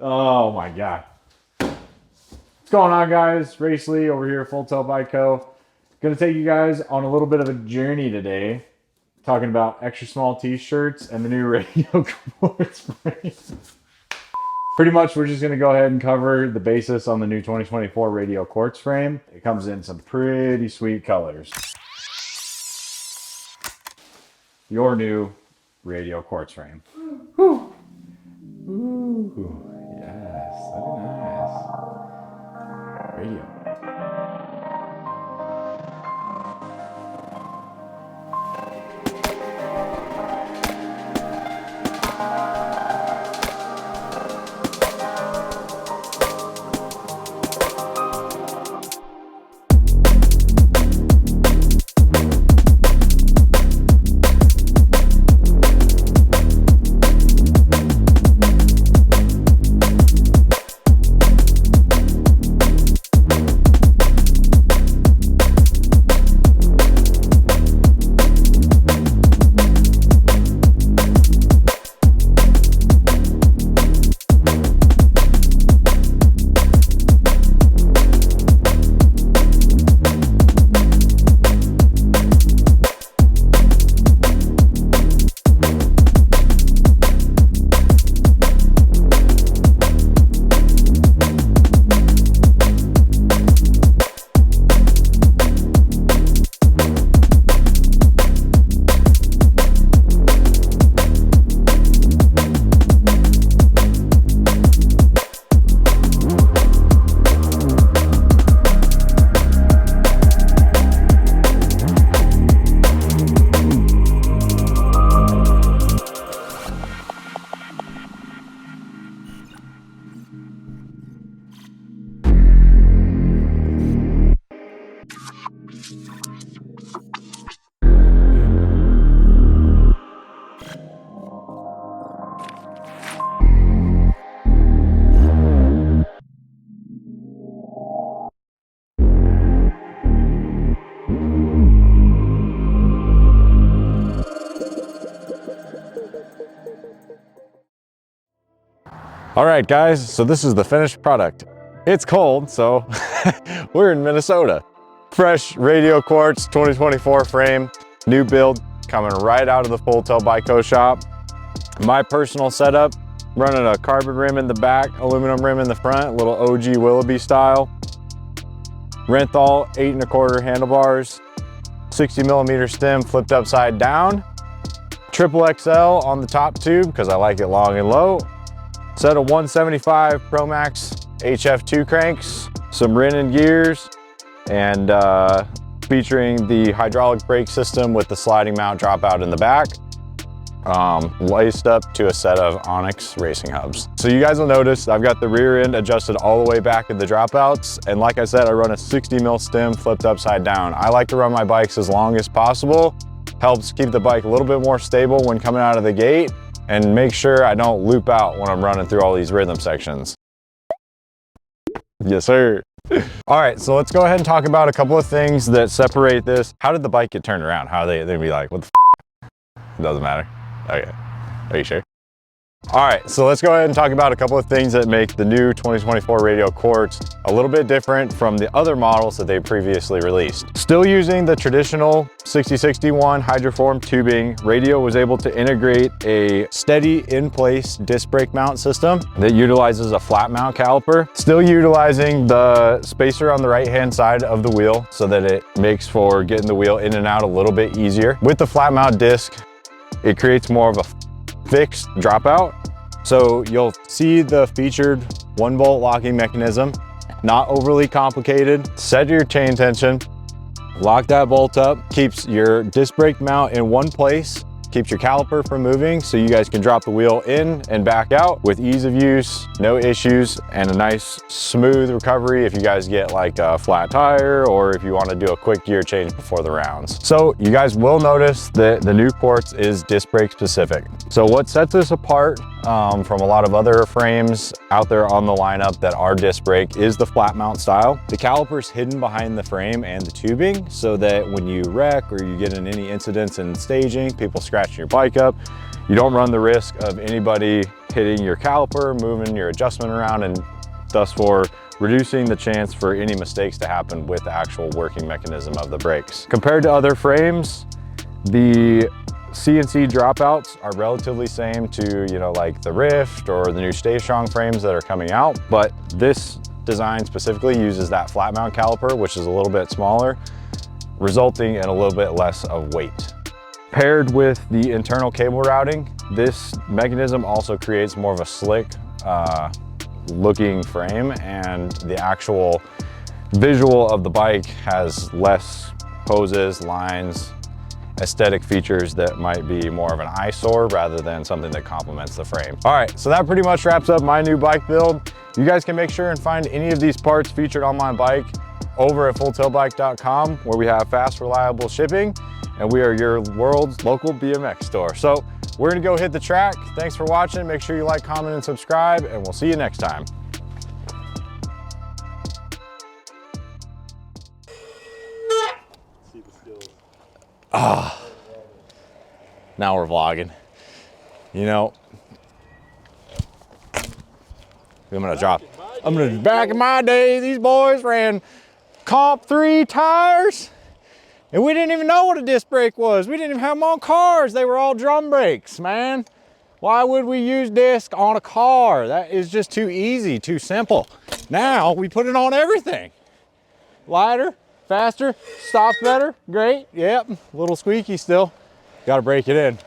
Oh my God. What's going on, guys? Race Lee over here at Full Tail Bike Co. Gonna take you guys on a little bit of a journey today, talking about extra small t-shirts and the new Radio Quartz frame. Pretty much we're just gonna go ahead and cover the basis on the new 2024 Radio Quartz frame. It comes in some pretty sweet colors. Your new Radio Quartz frame. Whew. Ooh. Yes, very nice. Radio. All right, guys, so this is the finished product. It's cold, so we're in Minnesota. Fresh Radio Quartz 2024 frame, new build, coming right out of the Full Tail Bike Co shop. My personal setup, running a carbon rim in the back, aluminum rim in the front, little OG Willoughby style. Renthal 8 1/4 handlebars, 60mm stem flipped upside down. Triple XL on the top tube, because I like it long and low. Set of 175 Pro Max HF2 cranks, some Renin gears, and featuring the hydraulic brake system with the sliding mount dropout in the back, laced up to a set of Onyx racing hubs. So you guys will notice I've got the rear end adjusted all the way back in the dropouts, and like I said, I run a 60mm stem flipped upside down. I like to run my bikes as long as possible. Helps keep the bike a little bit more stable when coming out of the gate, and make sure I don't loop out when I'm running through all these rhythm sections. Yes, sir. All right, so let's go ahead and talk about a couple of things that separate this. How did the bike get turned around? How they'd be like, what the f? It doesn't matter. Okay, are you sure? All right, so let's go ahead and talk about a couple of things that make the new 2024 Radio Quartz a little bit different from the other models that they previously released. Still using the traditional 6061 hydroform tubing, Radio was able to integrate a steady in-place disc brake mount system that utilizes a flat mount caliper. Still utilizing the spacer on the right-hand side of the wheel so that it makes for getting the wheel in and out a little bit easier. With the flat mount disc, it creates more of a fixed dropout. So you'll see the featured 1-bolt locking mechanism, not overly complicated. Set your chain tension, lock that bolt up, keeps your disc brake mount in one place, keeps your caliper from moving so you guys can drop the wheel in and back out with ease of use, no issues, and a nice smooth recovery if you guys get like a flat tire or if you want to do a quick gear change before the rounds. So you guys will notice that the new Quartz is disc brake specific. So what sets this apart from a lot of other frames out there on the lineup that are disc brake is the flat mount style. The caliper's hidden behind the frame and the tubing so that when you wreck or you get in any incidents in staging, people scratching your bike up, you don't run the risk of anybody hitting your caliper, moving your adjustment around, and thus for reducing the chance for any mistakes to happen with the actual working mechanism of the brakes. Compared to other frames, the CNC dropouts are relatively same to, you know, like the Rift or the new Stay Strong frames that are coming out, but this design specifically uses that flat mount caliper, which is a little bit smaller, resulting in a little bit less of weight. Paired with the internal cable routing, this mechanism also creates more of a slick looking frame, and the actual visual of the bike has less poses, lines, aesthetic features that might be more of an eyesore rather than something that complements the frame. All right, so that pretty much wraps up my new bike build. You guys can make sure and find any of these parts featured on my bike over at fulltailbike.com, where we have fast, reliable shipping, and we are your world's local BMX store. So we're gonna go hit the track. Thanks for watching. Make sure you like, comment, and subscribe, and we'll see you next time. Now we're vlogging. You know, back in my day, these boys ran Comp 3 tires, and we didn't even know what a disc brake was. We didn't even have them on cars. They were all drum brakes, man. Why would we use disc on a car? That is just too easy, too simple. Now we put it on everything. Lighter, faster, stops better, great. Yep, a little squeaky still. Got to break it in.